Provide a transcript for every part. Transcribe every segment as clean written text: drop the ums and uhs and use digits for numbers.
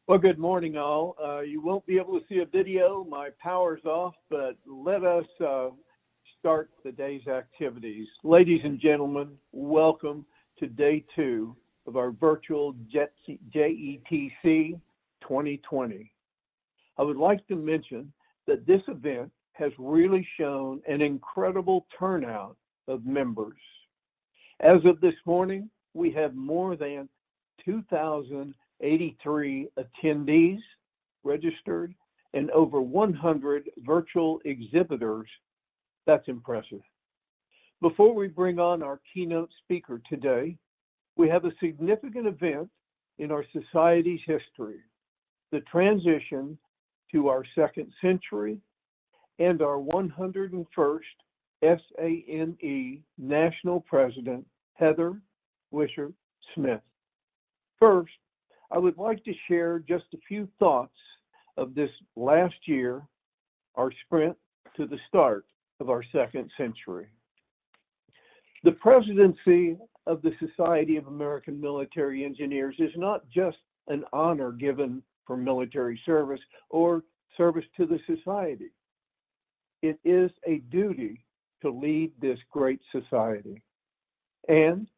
Well, good morning, all. You won't be able to see a video. My power's off, but let us start the day's activities. Ladies and gentlemen, welcome to day 2 of our virtual JETC 2020. I would like to mention that this event has really shown an incredible turnout of members. As of this morning, we have more than 2,083 attendees registered and over 100 virtual exhibitors. That's impressive. Before we bring on our keynote speaker today, we have a significant event in our society's history, the transition to our second century and our 101st SANE National President, Heather Wisher Smith. First, I would like to share just a few thoughts of this last year, our sprint to the start of our second century. The presidency of the Society of American Military Engineers is not just an honor given for military service or service to the society. It is a duty to lead this great society. And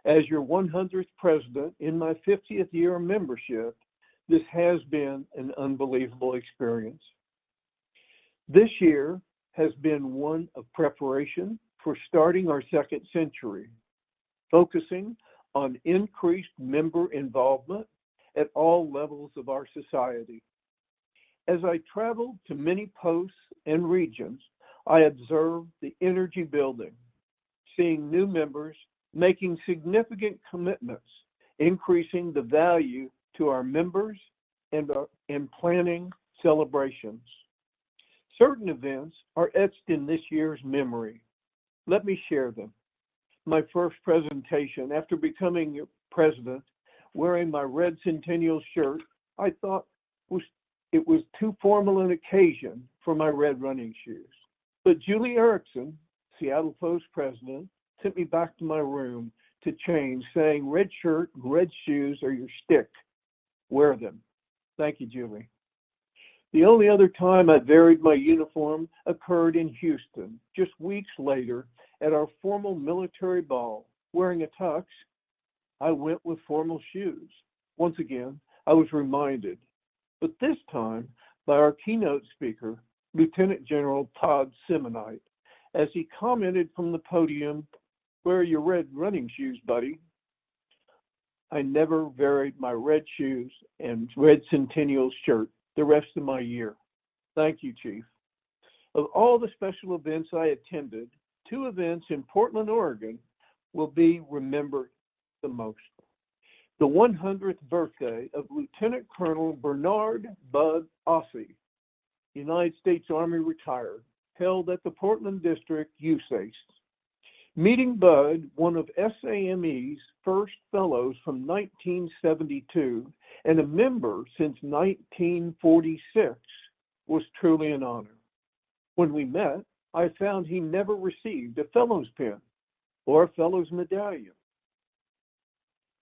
as your 100th president in my 50th year of membership, this has been an unbelievable experience. This year has been one of preparation for starting our second century, focusing on increased member involvement at all levels of our society. As I traveled to many posts and regions, I observed the energy building, seeing new members making significant commitments, increasing the value to our members and planning celebrations. Certain events are etched in this year's memory. Let me share them. My first presentation after becoming president, wearing my red Centennial shirt, I thought it was too formal an occasion for my red running shoes. But Julie Erickson, Seattle Post president, sent me back to my room to change, saying, "Red shirt, red shoes are your stick. Wear them." Thank you, Julie. The only other time I varied my uniform occurred in Houston, just weeks later at our formal military ball. Wearing a tux, I went with formal shoes. Once again, I was reminded, but this time by our keynote speaker, Lieutenant General Todd Simonite, as he commented from the podium, "Wear your red running shoes, buddy." I never varied my red shoes and red Centennial shirt the rest of my year. Thank you, Chief. Of all the special events I attended, 2 events in Portland, Oregon will be remembered the most. The 100th birthday of Lieutenant Colonel Bernard Bud Ossie, United States Army retired, held at the Portland District USACE. Meeting Bud, one of SAME's first fellows from 1972 and a member since 1946, was truly an honor. When we met, I found he never received a fellow's pin or a fellow's medallion.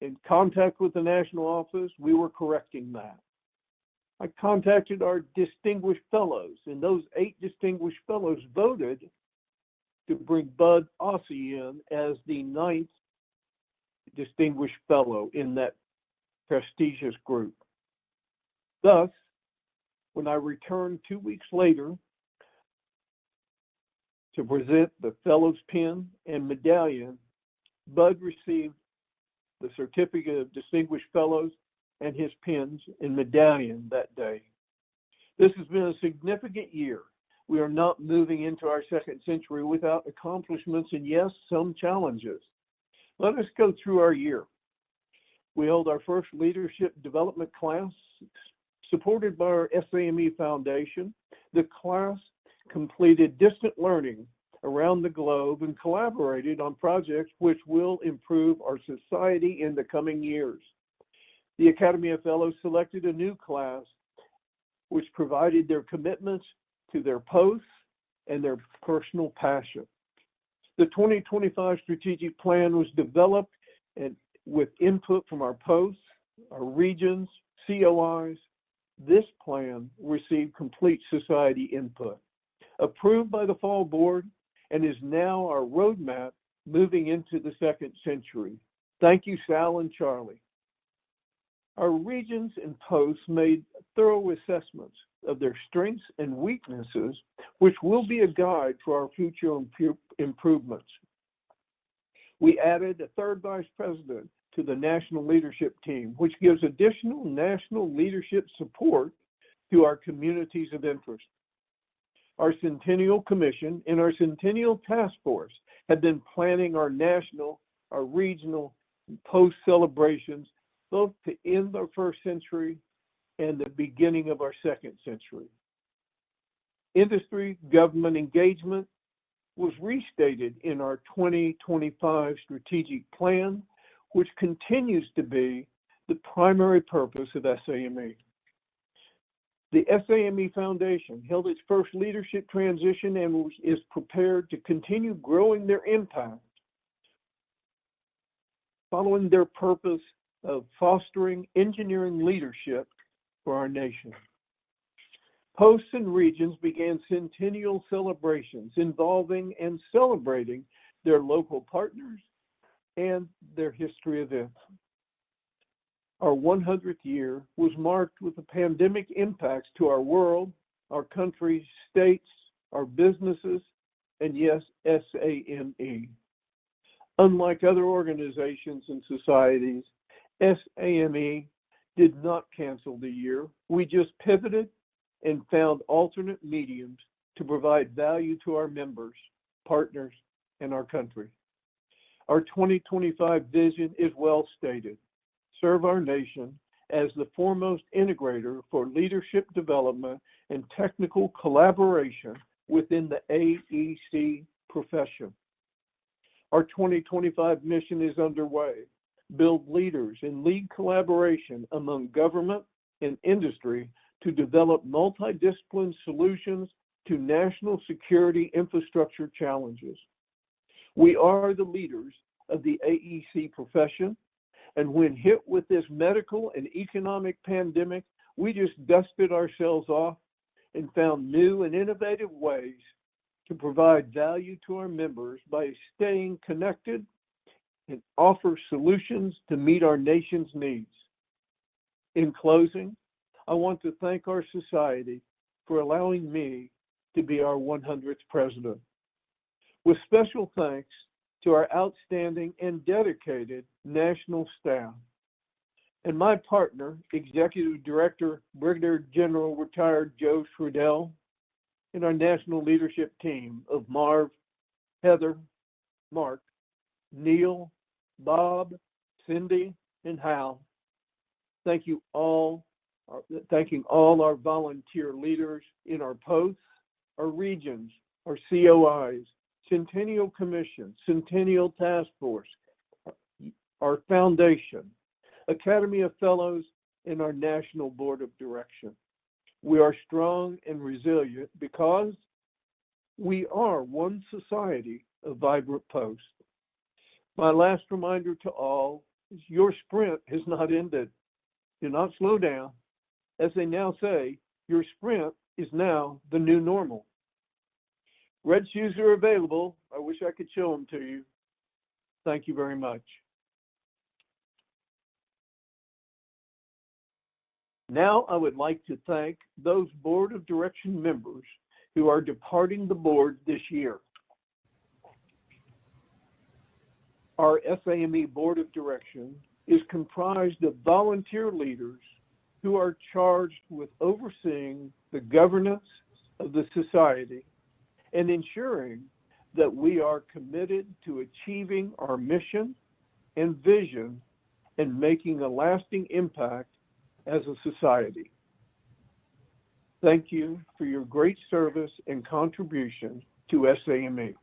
In contact with the national office, we were correcting that. I contacted our distinguished fellows, and those 8 distinguished fellows voted to bring Bud Ossie in as the 9th distinguished fellow in that prestigious group. Thus, when I returned 2 weeks later to present the fellow's pin and medallion, Bud received the certificate of distinguished fellows and his pins and medallion that day. This has been a significant year. We are not moving into our second century without accomplishments and, yes, some challenges. Let us go through our year. We held our first leadership development class, supported by our SAME Foundation. The class completed distant learning around the globe and collaborated on projects which will improve our society in the coming years. The Academy of Fellows selected a new class which provided their commitments to their posts and their personal passion. The 2025 strategic plan was developed with input from our posts, our regions, COIs, this plan received complete society input, approved by the fall board, and is now our roadmap moving into the second century. Thank you, Sal and Charlie. Our regions and posts made thorough assessments of their strengths and weaknesses, which will be a guide for our future improvements. We added a third vice president to the national leadership team, which gives additional national leadership support to our communities of interest. Our Centennial Commission and our Centennial Task Force have been planning our national, our regional, and post celebrations, both to end our first century and the beginning of our second century. Industry government engagement was restated in our 2025 strategic plan, which continues to be the primary purpose of SAME. The SAME Foundation held its first leadership transition and is prepared to continue growing their impact, following their purpose of fostering engineering leadership for our nation. Posts and regions began centennial celebrations involving and celebrating their local partners and their history events. Our 100th year was marked with the pandemic impacts to our world, our country, states, our businesses, and yes, SAME. Unlike other organizations and societies, SAME did not cancel the year. We just pivoted and found alternate mediums to provide value to our members, partners, and our country. Our 2025 vision is well stated. Serve our nation as the foremost integrator for leadership development and technical collaboration within the AEC profession. Our 2025 mission is underway. Build leaders and lead collaboration among government and industry to develop multidisciplinary solutions to national security infrastructure challenges. We are the leaders of the AEC profession, and when hit with this medical and economic pandemic, we just dusted ourselves off and found new and innovative ways to provide value to our members by staying connected and offer solutions to meet our nation's needs. In closing, I want to thank our society for allowing me to be our 100th president. With special thanks to our outstanding and dedicated national staff and my partner, Executive Director, Brigadier General Retired Joe Shrudell, and our national leadership team of Marv, Heather, Mark, Neil, Bob, Cindy, and Hal. Thank you all. Thanking all our volunteer leaders in our posts, our regions, our COIs, Centennial Commission, Centennial Task Force, our foundation, Academy of Fellows, and our National Board of Direction. We are strong and resilient because we are one society of vibrant posts. My last reminder to all is your sprint has not ended. Do not slow down. As they now say, your sprint is now the new normal. Red shoes are available. I wish I could show them to you. Thank you very much. Now I would like to thank those Board of Direction members who are departing the board this year. Our SAME Board of Direction is comprised of volunteer leaders who are charged with overseeing the governance of the society and ensuring that we are committed to achieving our mission and vision and making a lasting impact as a society. Thank you for your great service and contribution to SAME.